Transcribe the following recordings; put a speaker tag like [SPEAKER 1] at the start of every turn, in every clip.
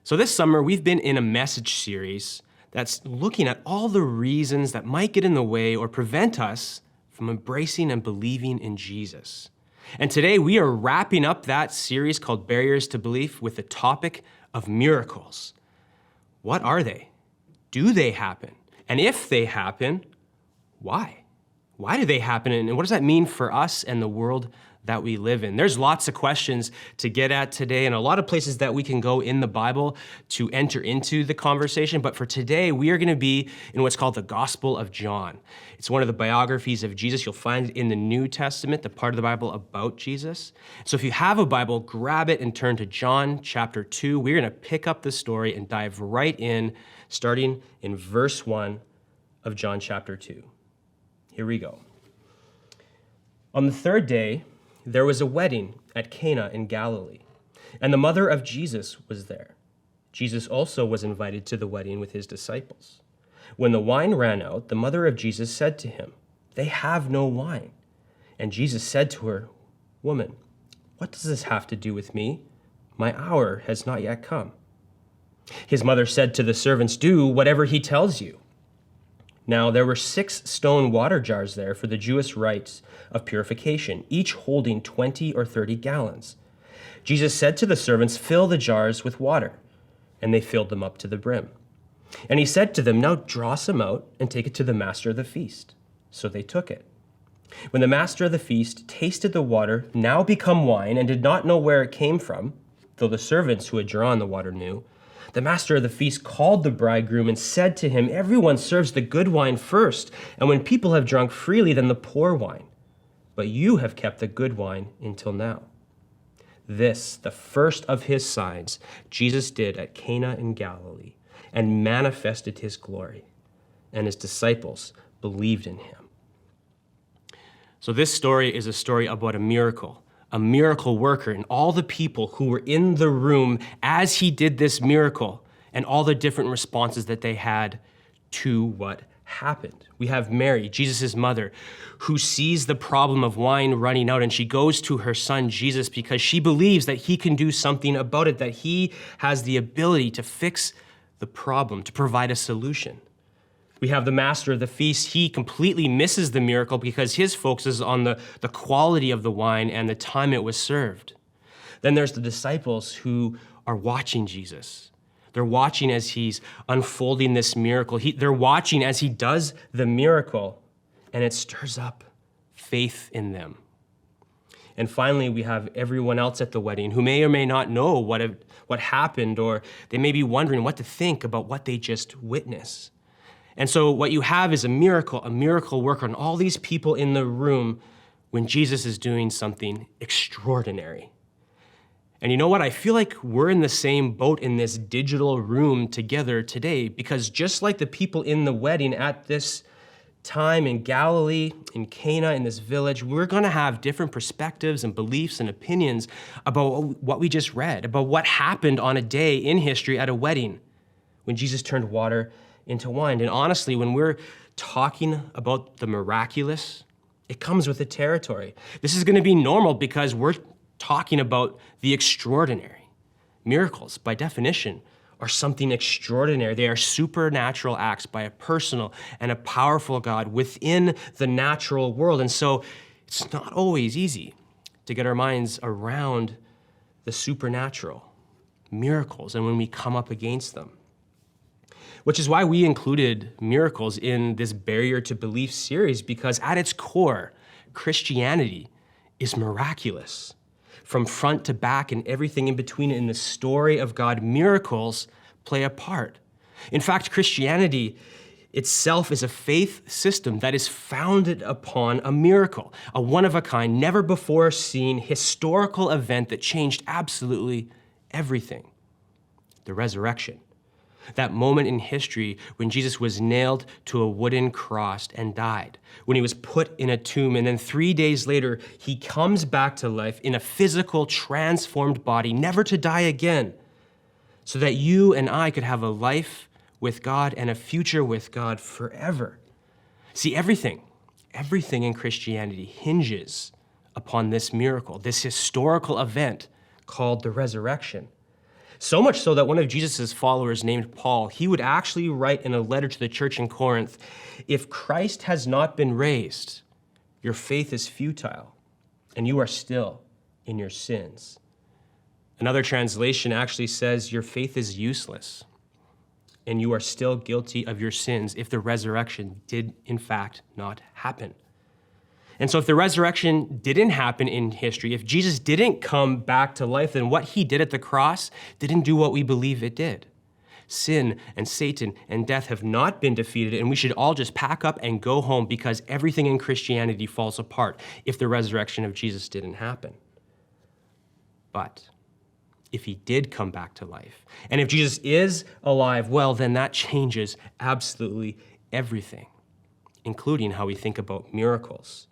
[SPEAKER 1] So this summer, we've been in a message series that's looking at all the reasons that might get in the way or prevent us from embracing and believing in Jesus. And today we are wrapping up that series called Barriers to Belief with the topic of miracles. What are they? Do they happen? And if they happen, why? Why do they happen? And what does that mean for us and the world that we live in? There's lots of questions to get at today and a lot of places that we can go in the Bible to enter into the conversation. But for today, we are going to be in what's called the Gospel of John. It's one of the biographies of Jesus. You'll find it in the New Testament, the part of the Bible about Jesus. So if you have a Bible, grab it and turn to John chapter 2. We're going to pick up the story and dive right in, starting in verse 1 of John chapter 2. Here we go. On the third day, there was a wedding at Cana in Galilee, and the mother of Jesus was there. Jesus also was invited to the wedding with his disciples. When the wine ran out, the mother of Jesus said to him, "They have no wine." And Jesus said to her, "Woman, what does this have to do with me? My hour has not yet come." His mother said to the servants, "Do whatever he tells you." Now there were 6 stone water jars there for the Jewish rites of purification, each holding 20 or 30 gallons. Jesus said to the servants, "Fill the jars with water." And they filled them up to the brim. And he said to them, "Now draw some out and take it to the master of the feast." So they took it. When the master of the feast tasted the water, now become wine, and did not know where it came from, though the servants who had drawn the water knew, the master of the feast called the bridegroom and said to him, "Everyone serves the good wine first, and when people have drunk freely, then the poor wine. But you have kept the good wine until now." This, the first of his signs, Jesus did at Cana in Galilee, and manifested his glory, and his disciples believed in him. So this story is a story about a miracle worker, and all the people who were in the room as he did this miracle, and all the different responses that they had to what happened. We have Mary, Jesus' mother, who sees the problem of wine running out, and she goes to her son Jesus because she believes that he can do something about it, that he has the ability to fix the problem, to provide a solution. We have the master of the feast. He completely misses the miracle because his focus is on the quality of the wine and the time it was served. Then there's the disciples who are watching Jesus. They're watching as he's unfolding this miracle. They're watching as he does the miracle, and it stirs up faith in them. And finally, we have everyone else at the wedding who may or may not know what happened, or they may be wondering what to think about what they just witnessed. And so what you have is a miracle worker, and all these people in the room when Jesus is doing something extraordinary. And you know what? I feel like we're in the same boat in this digital room together today, because just like the people in the wedding at this time in Galilee, in Cana, in this village, we're going to have different perspectives and beliefs and opinions about what we just read, about what happened on a day in history at a wedding when Jesus turned water into wine. And honestly, when we're talking about the miraculous, it comes with the territory. This is going to be normal because we're talking about the extraordinary. Miracles, by definition, are something extraordinary. They are supernatural acts by a personal and a powerful God within the natural world. And so it's not always easy to get our minds around the supernatural miracles and when we come up against them. Which is why we included miracles in this Barrier to Belief series, because at its core, Christianity is miraculous. From front to back and everything in between in the story of God, miracles play a part. In fact, Christianity itself is a faith system that is founded upon a miracle, a one-of-a-kind, never-before-seen historical event that changed absolutely everything: the resurrection. That moment in history when Jesus was nailed to a wooden cross and died, when he was put in a tomb, and then 3 days later, he comes back to life in a physical, transformed body, never to die again, so that you and I could have a life with God and a future with God forever. See, everything in Christianity hinges upon this miracle, this historical event called the resurrection. So much so that one of Jesus' followers named Paul, he would actually write in a letter to the church in Corinth, if Christ has not been raised, your faith is futile, and you are still in your sins. Another translation actually says your faith is useless, and you are still guilty of your sins if the resurrection did in fact not happen. And so if the resurrection didn't happen in history, if Jesus didn't come back to life, then what he did at the cross didn't do what we believe it did. Sin and Satan and death have not been defeated, and we should all just pack up and go home because everything in Christianity falls apart if the resurrection of Jesus didn't happen. But if he did come back to life, and if Jesus is alive, well, then that changes absolutely everything, including how we think about miracles,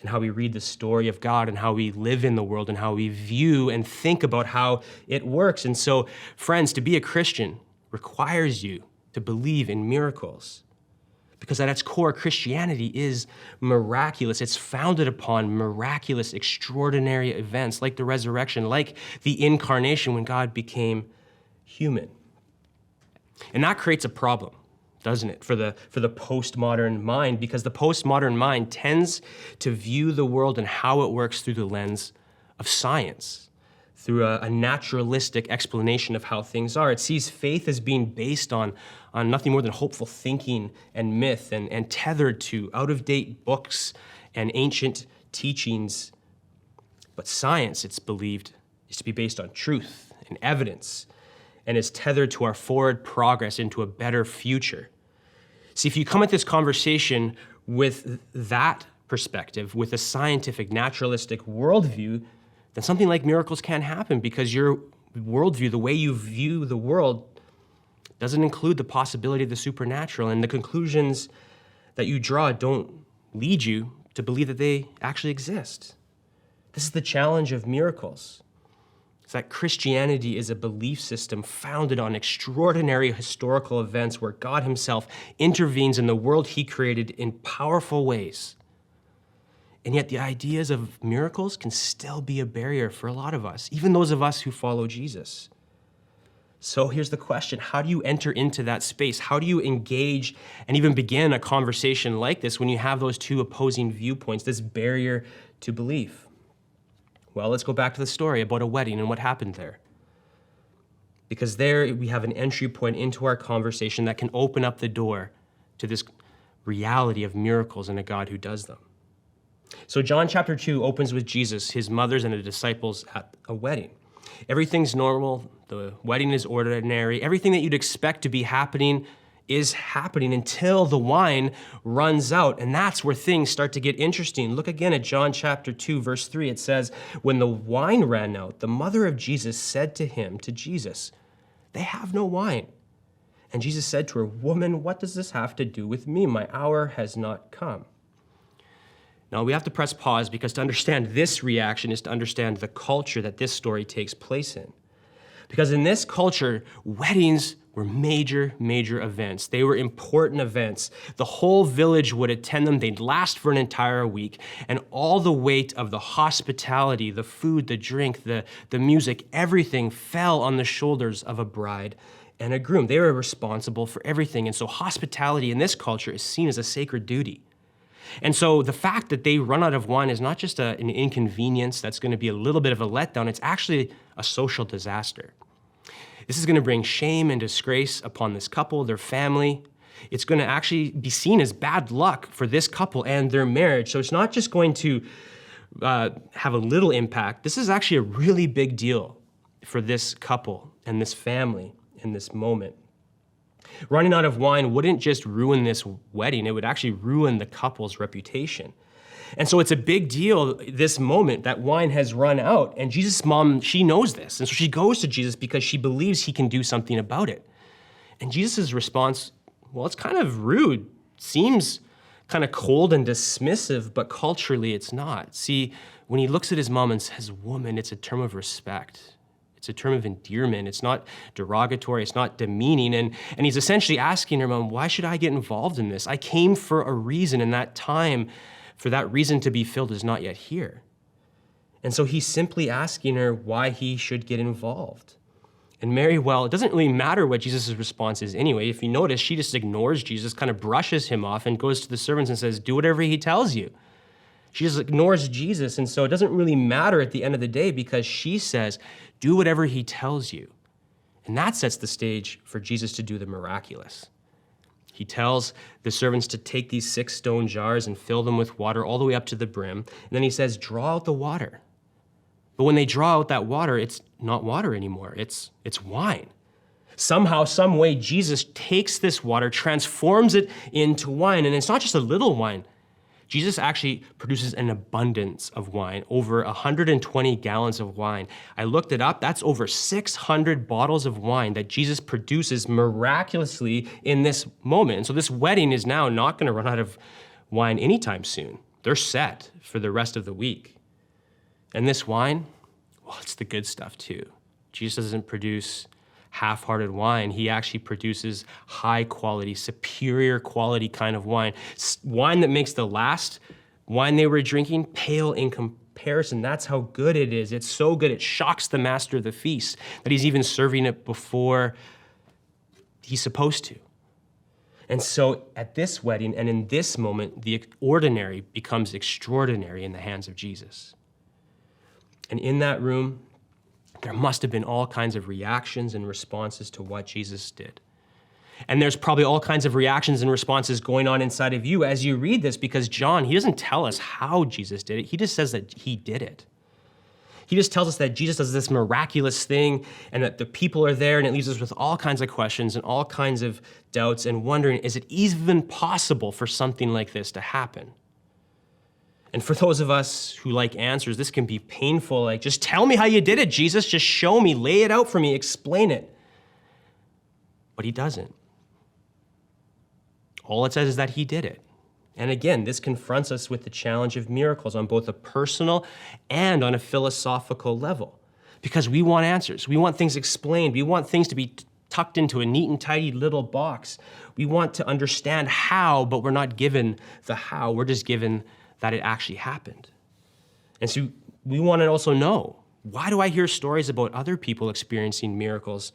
[SPEAKER 1] and how we read the story of God, and how we live in the world, and how we view and think about how it works. And so, friends, to be a Christian requires you to believe in miracles, because at its core, Christianity is miraculous. It's founded upon miraculous, extraordinary events like the resurrection, like the incarnation when God became human. And that creates a problem, doesn't it, for the postmodern mind, because the postmodern mind tends to view the world and how it works through the lens of science, through a naturalistic explanation of how things are. It sees faith as being based on nothing more than hopeful thinking and myth, and tethered to out-of-date books and ancient teachings. But science, it's believed, is to be based on truth and evidence, and is tethered to our forward progress into a better future. See, if you come at this conversation with that perspective, with a scientific, naturalistic worldview, then something like miracles can't happen, because your worldview, the way you view the world, doesn't include the possibility of the supernatural, and the conclusions that you draw don't lead you to believe that they actually exist. This is the challenge of miracles. It's that Christianity is a belief system founded on extraordinary historical events where God himself intervenes in the world he created in powerful ways. And yet the ideas of miracles can still be a barrier for a lot of us, even those of us who follow Jesus. So here's the question: how do you enter into that space? How do you engage and even begin a conversation like this when you have those two opposing viewpoints, this barrier to belief? Well, let's go back to the story about a wedding and what happened there. Because there we have an entry point into our conversation that can open up the door to this reality of miracles and a God who does them. So John chapter 2 opens with Jesus, his mothers, and the disciples at a wedding. Everything's normal. The wedding is ordinary. Everything that you'd expect to be happening is happening until the wine runs out. And that's where things start to get interesting. Look again at John chapter 2, verse 3. It says, when the wine ran out, the mother of Jesus said to Jesus, they have no wine. And Jesus said to her, woman, what does this have to do with me? My hour has not come. Now, we have to press pause, because to understand this reaction is to understand the culture that this story takes place in. Because in this culture, weddings were major events. They were important events. The whole village would attend them. They'd last for an entire week. And all the weight of the hospitality, the food, the drink, the music, everything fell on the shoulders of a bride and a groom. They were responsible for everything. And so hospitality in this culture is seen as a sacred duty. And so the fact that they run out of wine is not just an inconvenience that's going to be a little bit of a letdown. It's actually a social disaster. This is going to bring shame and disgrace upon this couple, their family. It's going to actually be seen as bad luck for this couple and their marriage. So it's not just going to have a little impact. This is actually a really big deal for this couple and this family in this moment. Running out of wine wouldn't just ruin this wedding, it would actually ruin the couple's reputation. And so it's a big deal, this moment, that wine has run out. And Jesus' mom, she knows this. And so she goes to Jesus because she believes he can do something about it. And Jesus' response, well, it's kind of rude. Seems kind of cold and dismissive, but culturally it's not. See, when he looks at his mom and says, woman, it's a term of respect. It's a term of endearment. It's not derogatory. It's not demeaning. And he's essentially asking her, Mom, why should I get involved in this? I came for a reason, and that time for that reason to be filled is not yet here. And so he's simply asking her why he should get involved. And Mary, well, it doesn't really matter what Jesus' response is anyway. If you notice, she just ignores Jesus, kind of brushes him off and goes to the servants and says, do whatever he tells you. She just ignores Jesus, and so it doesn't really matter at the end of the day because she says, do whatever he tells you. And that sets the stage for Jesus to do the miraculous. He tells the servants to take these 6 stone jars and fill them with water all the way up to the brim. And then he says, draw out the water. But when they draw out that water, it's not water anymore. It's wine. Somehow, some way, Jesus takes this water, transforms it into wine. And it's not just a little wine. Jesus actually produces an abundance of wine, over 120 gallons of wine. I looked it up. That's over 600 bottles of wine that Jesus produces miraculously in this moment. And so this wedding is now not going to run out of wine anytime soon. They're set for the rest of the week. And this wine, well, it's the good stuff too. Jesus doesn't produce half-hearted wine. He actually produces high quality, superior quality kind of wine. Wine that makes the last wine they were drinking pale in comparison. That's how good it is. It's so good it shocks the master of the feast that he's even serving it before he's supposed to. And so at this wedding and in this moment, the ordinary becomes extraordinary in the hands of Jesus. And in that room, there must have been all kinds of reactions and responses to what Jesus did. And there's probably all kinds of reactions and responses going on inside of you as you read this, because John, he doesn't tell us how Jesus did it. He just says that he did it. He just tells us that Jesus does this miraculous thing and that the people are there, and it leaves us with all kinds of questions and all kinds of doubts and wondering, is it even possible for something like this to happen? And for those of us who like answers, this can be painful. Like, just tell me how you did it, Jesus. Just show me, lay it out for me, explain it. But he doesn't. All it says is that he did it. And again, this confronts us with the challenge of miracles on both a personal and on a philosophical level. Because we want answers. We want things explained. We want things to be tucked into a neat and tidy little box. We want to understand how, but we're not given the how. We're just given that it actually happened. And so we want to also know, why do I hear stories about other people experiencing miracles,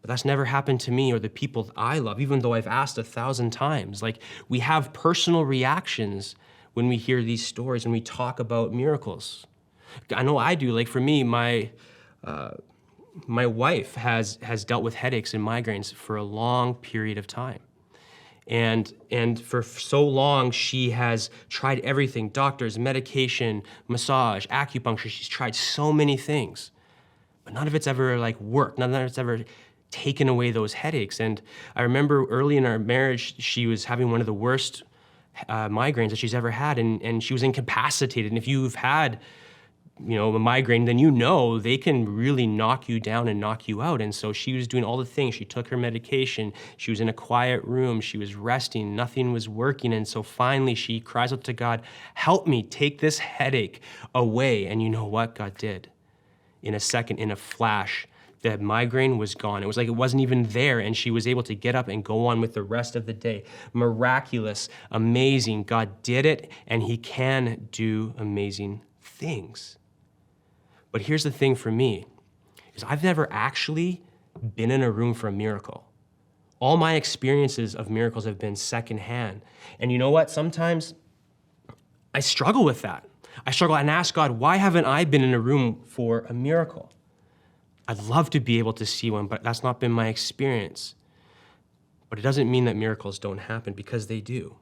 [SPEAKER 1] but that's never happened to me or the people that I love, even though I've asked 1,000 times? Like, we have personal reactions when we hear these stories and we talk about miracles. I know I do. Like, for me, my wife has dealt with headaches and migraines for a long period of time. And for so long, she has tried everything: doctors, medication, massage, acupuncture. She's tried so many things, but none of it's ever worked. None of it's ever taken away those headaches. And I remember early in our marriage, she was having one of the worst migraines that she's ever had, and she was incapacitated. And if you've had a migraine, then they can really knock you down and knock you out. And so she was doing all the things. She took her medication. She was in a quiet room. She was resting. Nothing was working. And so finally she cries out to God, help me, take this headache away. And you know what God did? In a second, in a flash, the migraine was gone. It was like it wasn't even there, and she was able to get up and go on with the rest of the day. Miraculous, amazing. God did it, and he can do amazing things. But here's the thing for me, is I've never actually been in a room for a miracle. All my experiences of miracles have been secondhand. And you know what? Sometimes I struggle with that. I struggle and ask God, why haven't I been in a room for a miracle? I'd love to be able to see one, but that's not been my experience. But it doesn't mean that miracles don't happen, because they do.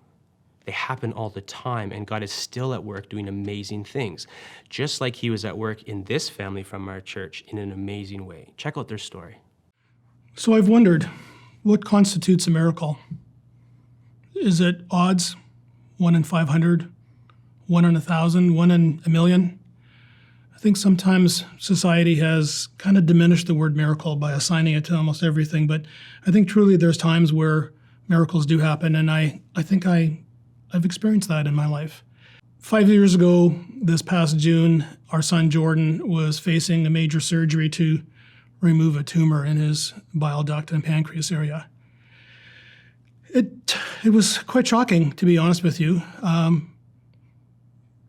[SPEAKER 1] They happen all the time, and God is still at work doing amazing things, just like he was at work in this family from our church in an amazing way. Check out their story.
[SPEAKER 2] So I've wondered, what constitutes a miracle? Is it odds? 1 in 500, 1 in 1,000, 1 in a million? I think sometimes society has kind of diminished the word miracle by assigning it to almost everything, but I think truly there's times where miracles do happen, and I think I've experienced that in my life. 5 years ago, this past June, our son Jordan was facing a major surgery to remove a tumor in his bile duct and pancreas area. It was quite shocking, to be honest with you.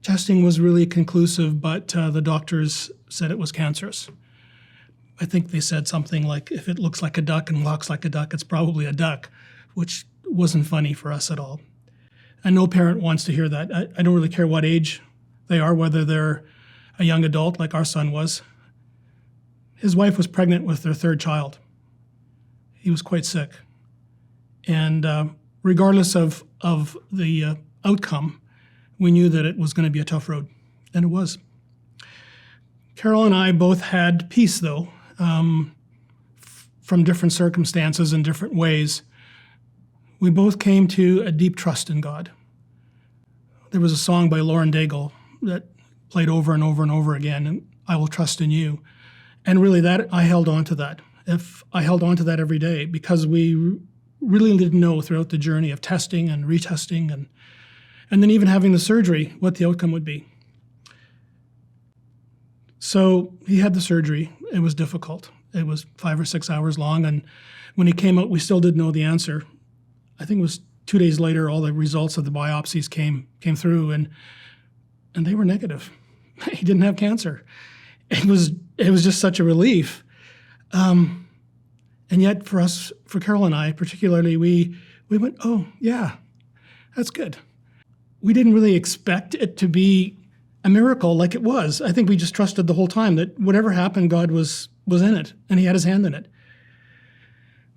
[SPEAKER 2] Testing was really conclusive, but the doctors said it was cancerous. I think they said something like, if it looks like a duck and walks like a duck, it's probably a duck, which wasn't funny for us at all. And no parent wants to hear that. I don't really care what age they are, whether they're a young adult like our son was. His wife was pregnant with their third child. He was quite sick. And regardless of the outcome, we knew that it was going to be a tough road, and it was. Carol and I both had peace, though, from different circumstances and different ways. We both came to a deep trust in God. There was a song by Lauren Daigle that played over and over and over again, and I will trust in you. And really, that I held on to that. I held on to that every day, because we really didn't know throughout the journey of testing and retesting and then even having the surgery what the outcome would be. So he had the surgery. It was difficult. It was 5 or 6 hours long, and when he came out, we still didn't know the answer. I think it was 2 days later, all the results of the biopsies came through, and they were negative. He didn't have cancer. It was just such a relief. And yet for us, for Carol and I particularly, we went, oh, yeah, that's good. We didn't really expect it to be a miracle like it was. I think we just trusted the whole time that whatever happened, God was in it, and he had his hand in it.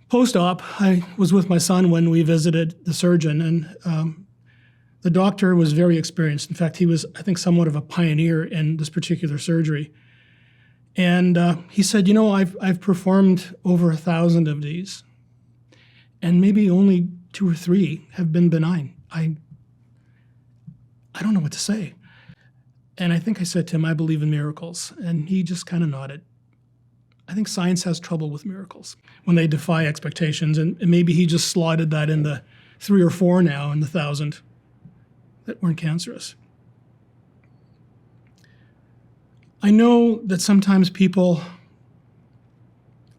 [SPEAKER 2] Post-op, I was with my son when we visited the surgeon, and the doctor was very experienced. In fact, he was, I think, somewhat of a pioneer in this particular surgery. And he said, I've performed over 1,000 of these, and maybe only 2 or 3 have been benign. I don't know what to say. And I think I said to him, I believe in miracles. And he just kind of nodded. I think science has trouble with miracles when they defy expectations, and maybe he just slotted that in the 3 or 4 now in the 1,000 that weren't cancerous. I know that sometimes people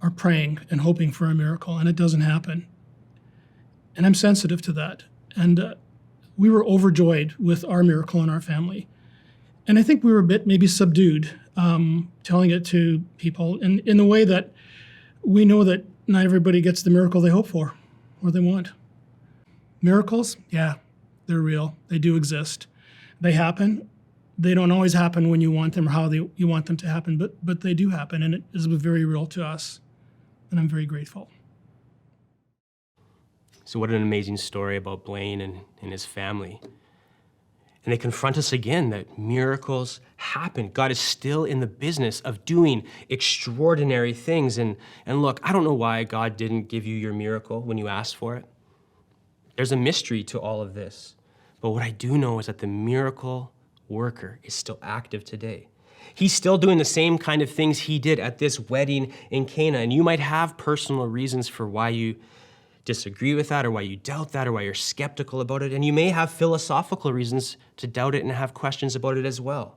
[SPEAKER 2] are praying and hoping for a miracle, and it doesn't happen. And I'm sensitive to that. And we were overjoyed with our miracle in our family. And I think we were a bit maybe subdued, telling it to people in the way that we know that not everybody gets the miracle they hope for or they want. Miracles, yeah, they're real. They do exist. They happen. They don't always happen when you want them or how you want them to happen, but they do happen, and it is very real to us, and I'm very grateful.
[SPEAKER 1] So what an amazing story about Blaine and his family. And they confront us again that miracles happen. God is still in the business of doing extraordinary things. And look, I don't know why God didn't give you your miracle when you asked for it. There's a mystery to all of this. But what I do know is that the miracle worker is still active today. He's still doing the same kind of things he did at this wedding in Cana. And you might have personal reasons for why you disagree with that, or why you doubt that, or why you're skeptical about it. And you may have philosophical reasons to doubt it and have questions about it as well.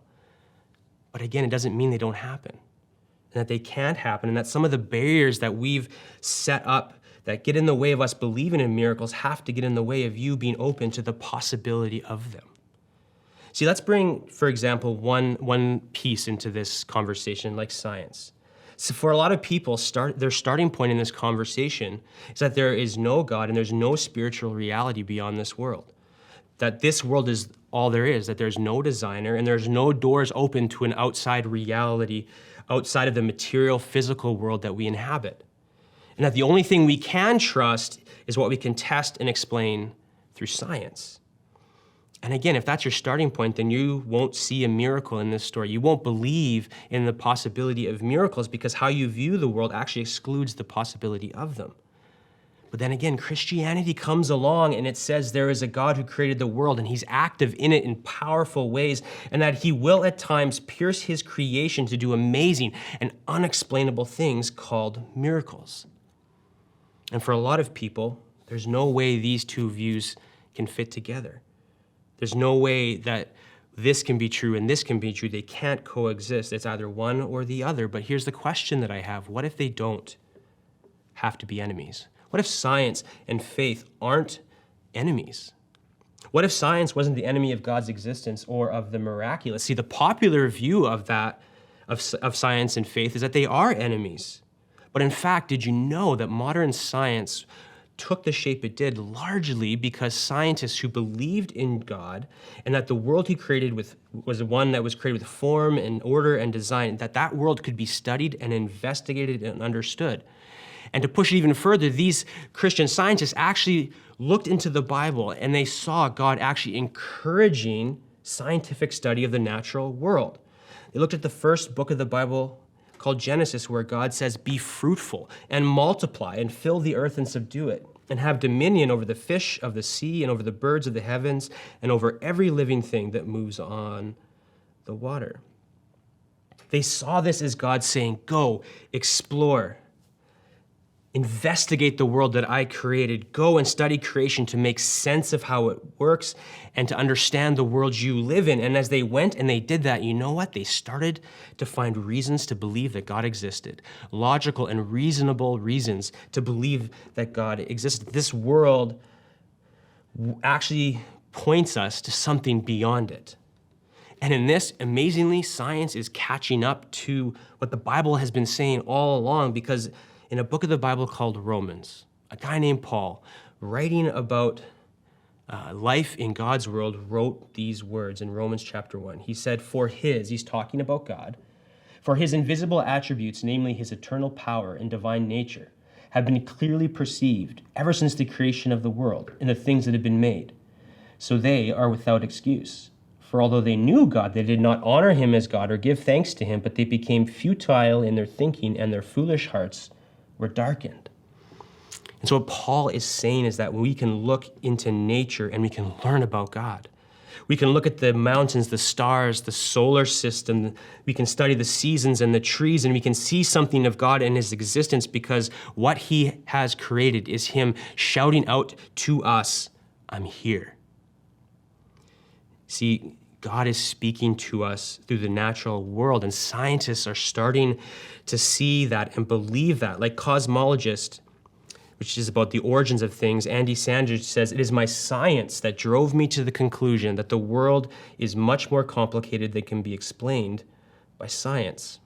[SPEAKER 1] But again, it doesn't mean they don't happen, and that they can't happen, and that some of the barriers that we've set up that get in the way of us believing in miracles have to get in the way of you being open to the possibility of them. See, let's bring, for example, one piece into this conversation, like science. So for a lot of people, their starting point in this conversation is that there is no God and there's no spiritual reality beyond this world. That this world is all there is, that there's no designer and there's no doors open to an outside reality outside of the material, physical world that we inhabit. And that the only thing we can trust is what we can test and explain through science. And again, if that's your starting point, then you won't see a miracle in this story. You won't believe in the possibility of miracles because how you view the world actually excludes the possibility of them. But then again, Christianity comes along and it says there is a God who created the world and he's active in it in powerful ways, and that he will at times pierce his creation to do amazing and unexplainable things called miracles. And for a lot of people, there's no way these two views can fit together. There's no way that this can be true and this can be true. They can't coexist. It's either one or the other. But here's the question that I have. What if they don't have to be enemies? What if science and faith aren't enemies? What if science wasn't the enemy of God's existence or of the miraculous? See, the popular view of that, of science and faith is that they are enemies. But in fact, did you know that modern science took the shape it did largely because scientists who believed in God and that the world he created was one that was created with form and order and design, that world could be studied and investigated and understood. And to push it even further, these Christian scientists actually looked into the Bible and they saw God actually encouraging scientific study of the natural world. They looked at the first book of the Bible called Genesis, where God says, "Be fruitful and multiply and fill the earth and subdue it, and have dominion over the fish of the sea and over the birds of the heavens and over every living thing that moves on the water." They saw this as God saying, "Go, explore, investigate the world that I created. Go and study creation to make sense of how it works and to understand the world you live in." And as they went and they did that, you know what? They started to find reasons to believe that God existed, logical and reasonable reasons to believe that God existed. This world actually points us to something beyond it. And in this, amazingly, science is catching up to what the Bible has been saying all along, because in a book of the Bible called Romans, a guy named Paul, writing about life in God's world, wrote these words in Romans chapter 1. He said, he's talking about God, "For his invisible attributes, namely his eternal power and divine nature, have been clearly perceived ever since the creation of the world in the things that have been made. So they are without excuse. For although they knew God, they did not honor him as God or give thanks to him, but they became futile in their thinking, and their foolish hearts were darkened." And so what Paul is saying is that we can look into nature and we can learn about God. We can look at the mountains, the stars, the solar system. We can study the seasons and the trees, and we can see something of God and his existence, because what he has created is him shouting out to us, "I'm here." See, God is speaking to us through the natural world, and scientists are starting to see that and believe that. Like cosmologist, which is about the origins of things, Andy Sanders says, "It is my science that drove me to the conclusion that the world is much more complicated than can be explained by science."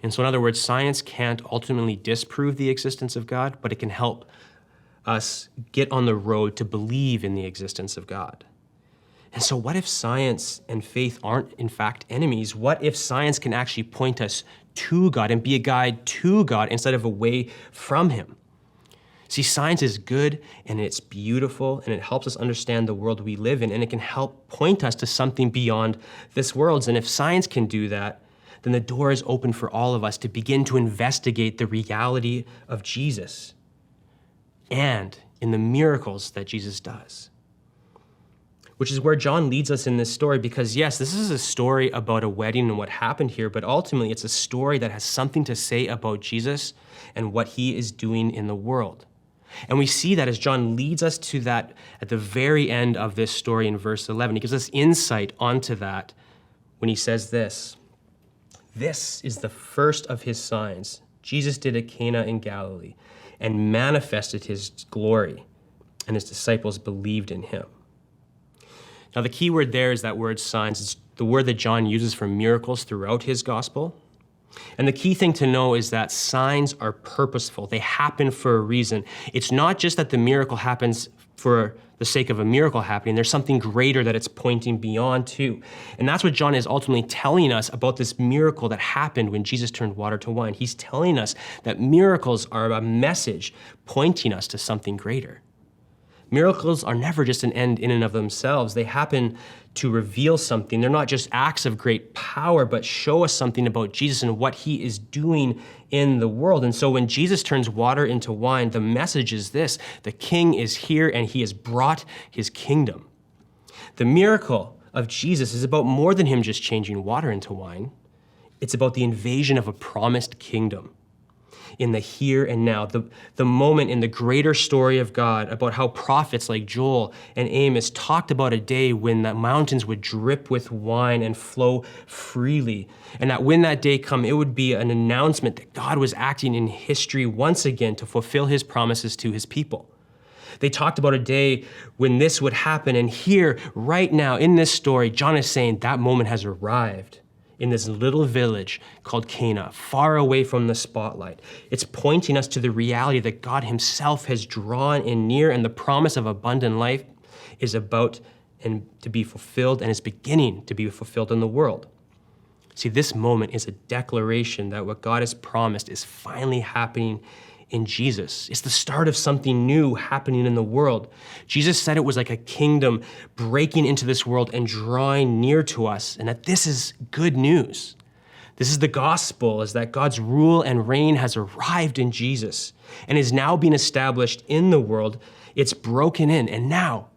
[SPEAKER 1] And so in other words, science can't ultimately disprove the existence of God, but it can help us get on the road to believe in the existence of God. And so what if science and faith aren't in fact enemies? What if science can actually point us to God and be a guide to God instead of away from him? See, science is good and it's beautiful and it helps us understand the world we live in, and it can help point us to something beyond this world. And if science can do that, then the door is open for all of us to begin to investigate the reality of Jesus and in the miracles that Jesus does. Which is where John leads us in this story, because yes, this is a story about a wedding and what happened here, but ultimately it's a story that has something to say about Jesus and what he is doing in the world. And we see that as John leads us to that at the very end of this story in verse 11. He gives us insight onto that when he says this: "This is the first of his signs Jesus did at Cana in Galilee and manifested his glory, and his disciples believed in him." Now, the key word there is that word signs. It's the word that John uses for miracles throughout his gospel. And the key thing to know is that signs are purposeful. They happen for a reason. It's not just that the miracle happens for the sake of a miracle happening. There's something greater that it's pointing beyond to. And that's what John is ultimately telling us about this miracle that happened when Jesus turned water to wine. He's telling us that miracles are a message pointing us to something greater. Miracles are never just an end in and of themselves. They happen to reveal something. They're not just acts of great power, but show us something about Jesus and what he is doing in the world. And so when Jesus turns water into wine, the message is this: the King is here and he has brought his kingdom. The miracle of Jesus is about more than him just changing water into wine. It's about the invasion of a promised kingdom in the here and now, the moment in the greater story of God about how prophets like Joel and Amos talked about a day when the mountains would drip with wine and flow freely. And that when that day come, it would be an announcement that God was acting in history once again to fulfill his promises to his people. They talked about a day when this would happen, and here, right now, in this story, John is saying that moment has arrived. in this little village called Cana, far away from the spotlight. It's pointing us to the reality that God himself has drawn in near, and the promise of abundant life is about and to be fulfilled and is beginning to be fulfilled in the world. See, this moment is a declaration that what God has promised is finally happening in Jesus. It's the start of something new happening in the world. Jesus said it was like a kingdom breaking into this world and drawing near to us, and that this is good news. This is the gospel, is that God's rule and reign has arrived in Jesus and is now being established in the world. It's broken in, and now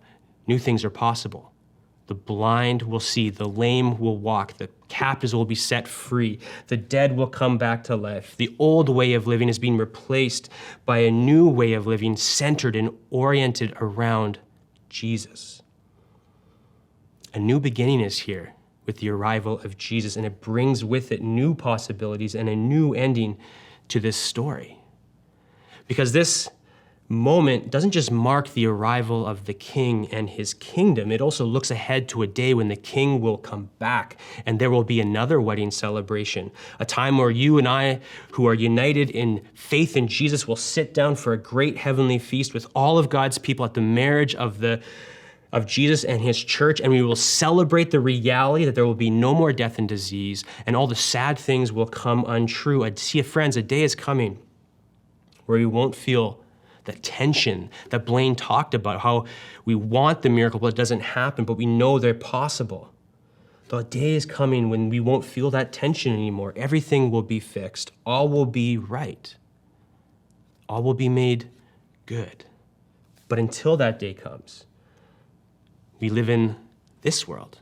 [SPEAKER 1] new things are possible. The blind will see, the lame will walk, the captives will be set free, the dead will come back to life. The old way of living is being replaced by a new way of living centered and oriented around Jesus. A new beginning is here with the arrival of Jesus, and it brings with it new possibilities and a new ending to this story. Because this moment doesn't just mark the arrival of the king and his kingdom, it also looks ahead to a day when the king will come back and there will be another wedding celebration, a time where you and I, who are united in faith in Jesus, will sit down for a great heavenly feast with all of God's people at the marriage of Jesus and his church, and we will celebrate the reality that there will be no more death and disease, and all the sad things will come untrue. See, friends, a day is coming where we won't feel that tension that Blaine talked about, how we want the miracle, but it doesn't happen, but we know they're possible. The day is coming when we won't feel that tension anymore. Everything will be fixed. All will be right. All will be made good. But until that day comes, we live in this world.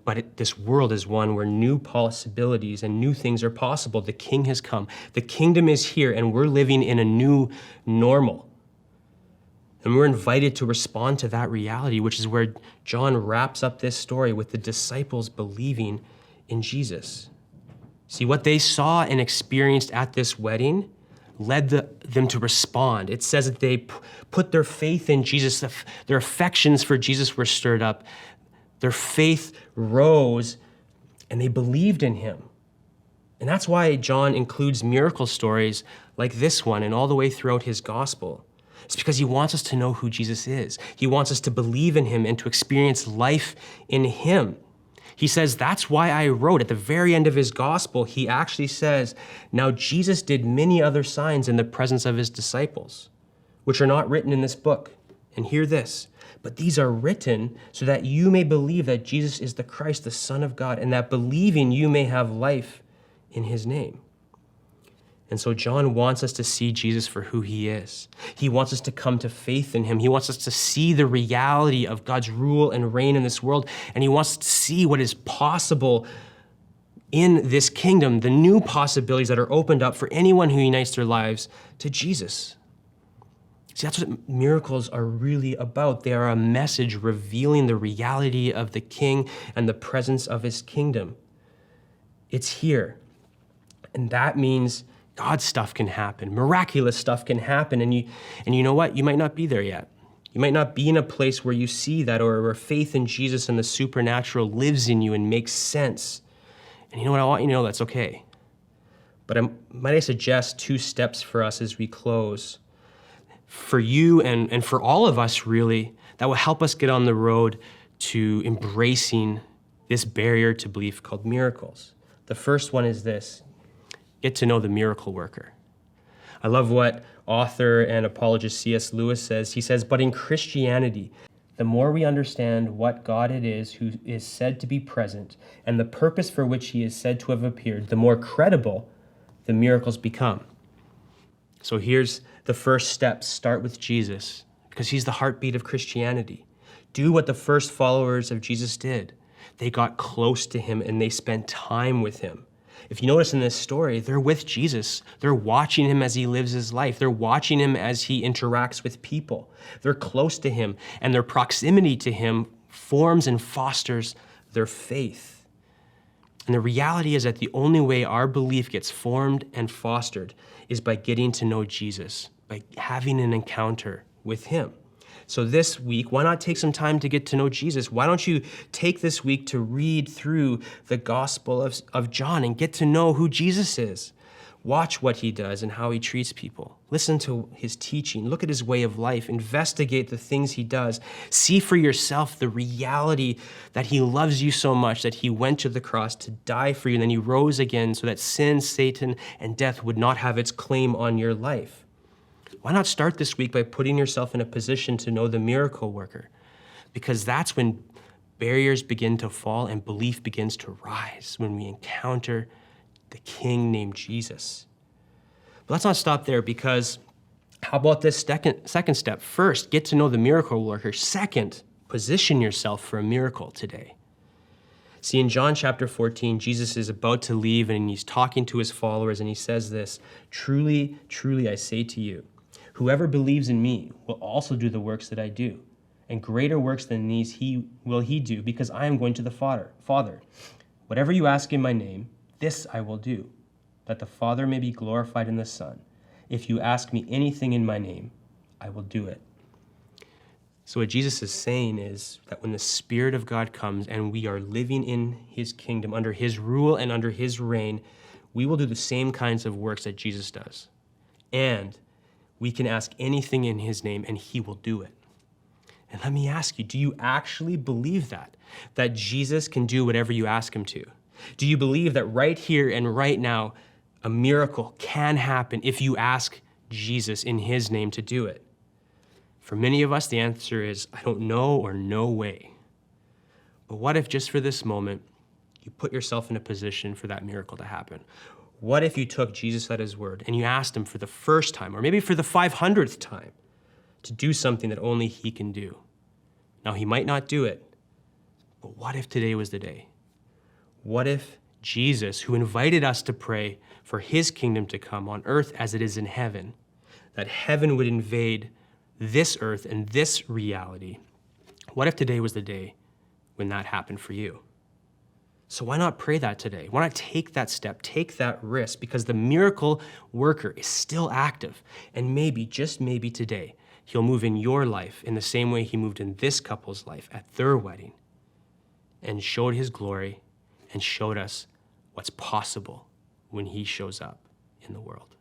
[SPEAKER 1] But this world is one where new possibilities and new things are possible. The king has come. The kingdom is here, and we're living in a new normal. And we're invited to respond to that reality, which is where John wraps up this story with the disciples believing in Jesus. See, what they saw and experienced at this wedding led them to respond. It says that they put their faith in Jesus. Their affections for Jesus were stirred up. Their faith rose, and they believed in him. And that's why John includes miracle stories like this one and all the way throughout his gospel. It's because he wants us to know who Jesus is. He wants us to believe in him and to experience life in him. He says, that's why I wrote. At the very end of his gospel, he actually says, now Jesus did many other signs in the presence of his disciples, which are not written in this book. And hear this. But these are written so that you may believe that Jesus is the Christ, the Son of God, and that believing you may have life in his name. And so John wants us to see Jesus for who he is. He wants us to come to faith in him. He wants us to see the reality of God's rule and reign in this world, and he wants us to see what is possible in this kingdom, the new possibilities that are opened up for anyone who unites their lives to Jesus. See, that's what miracles are really about. They are a message revealing the reality of the King and the presence of his kingdom. It's here. And that means God's stuff can happen. Miraculous stuff can happen. And you know what? You might not be there yet. You might not be in a place where you see that, or where faith in Jesus and the supernatural lives in you and makes sense. And you know what? I want you to know that's okay. But might I suggest 2 steps for us as we close? For you and for all of us, really, that will help us get on the road to embracing this barrier to belief called miracles. The first one is this: get to know the miracle worker. I love what author and apologist C.S. Lewis says. He says, but in Christianity, the more we understand what God it is who is said to be present and the purpose for which he is said to have appeared, the more credible the miracles become. So here's the first step. Start with Jesus, because he's the heartbeat of Christianity. Do what the first followers of Jesus did. They got close to him and they spent time with him. If you notice in this story, they're with Jesus. They're watching him as he lives his life. They're watching him as he interacts with people. They're close to him, and their proximity to him forms and fosters their faith. And the reality is that the only way our belief gets formed and fostered is by getting to know Jesus, by having an encounter with him. So this week, why not take some time to get to know Jesus? Why don't you take this week to read through the Gospel of John and get to know who Jesus is? Watch what he does and how he treats people. Listen to his teaching. Look at his way of life. Investigate the things he does. See for yourself the reality that he loves you so much that he went to the cross to die for you, and then he rose again so that sin, Satan, and death would not have its claim on your life. Why not start this week by putting yourself in a position to know the miracle worker? Because that's when barriers begin to fall and belief begins to rise, when we encounter the King named Jesus. But let's not stop there, because how about this second step? First, get to know the miracle worker. Second, position yourself for a miracle today. See, in John chapter 14, Jesus is about to leave and he's talking to his followers and he says this, "Truly, truly, I say to you, whoever believes in me will also do the works that I do, and greater works than these will he do, because I am going to the Father. Whatever you ask in my name, this I will do, that the Father may be glorified in the Son. If you ask me anything in my name, I will do it." So what Jesus is saying is that when the Spirit of God comes and we are living in his kingdom, under his rule and under his reign, we will do the same kinds of works that Jesus does. And we can ask anything in his name and he will do it. And let me ask you, do you actually believe that? That Jesus can do whatever you ask him to? Do you believe that right here and right now, a miracle can happen if you ask Jesus in his name to do it? For many of us, the answer is, I don't know, or no way. But what if just for this moment, you put yourself in a position for that miracle to happen? What if you took Jesus at his word and you asked him for the first time, or maybe for the 500th time, to do something that only he can do? Now, he might not do it, but what if today was the day? What if Jesus, who invited us to pray for his kingdom to come on earth as it is in heaven, that heaven would invade this earth and this reality? What if today was the day when that happened for you? So why not pray that today? Why not take that step, take that risk? Because the miracle worker is still active. And maybe, just maybe today, he'll move in your life in the same way he moved in this couple's life at their wedding and showed his glory and showed us what's possible when he shows up in the world.